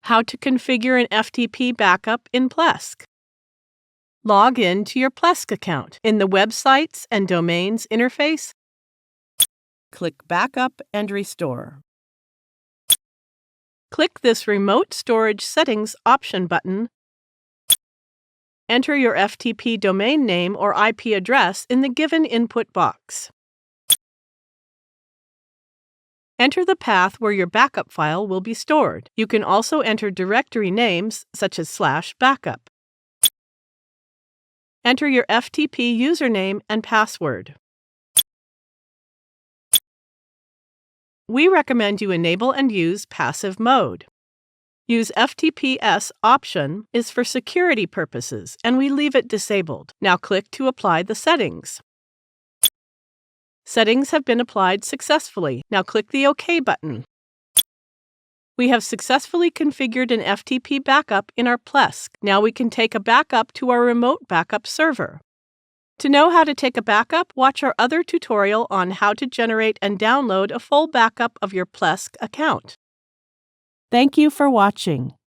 How to configure an FTP backup in Plesk. Log in to your Plesk account. In the Websites and Domains interface, click Backup and Restore. Click this Remote Storage Settings option button. Enter your FTP domain name or IP address in the given input box. Enter the path where your backup file will be stored. You can also enter directory names such as /backup. Enter your FTP username and password. We recommend you enable and use passive mode. Use FTPS option is for security purposes, and we leave it disabled. Now click to apply the settings. Settings have been applied successfully. Now click the OK button. We have successfully configured an FTP backup in our Plesk. Now we can take a backup to our remote backup server. To know how to take a backup, watch our other tutorial on how to generate and download a full backup of your Plesk account. Thank you for watching.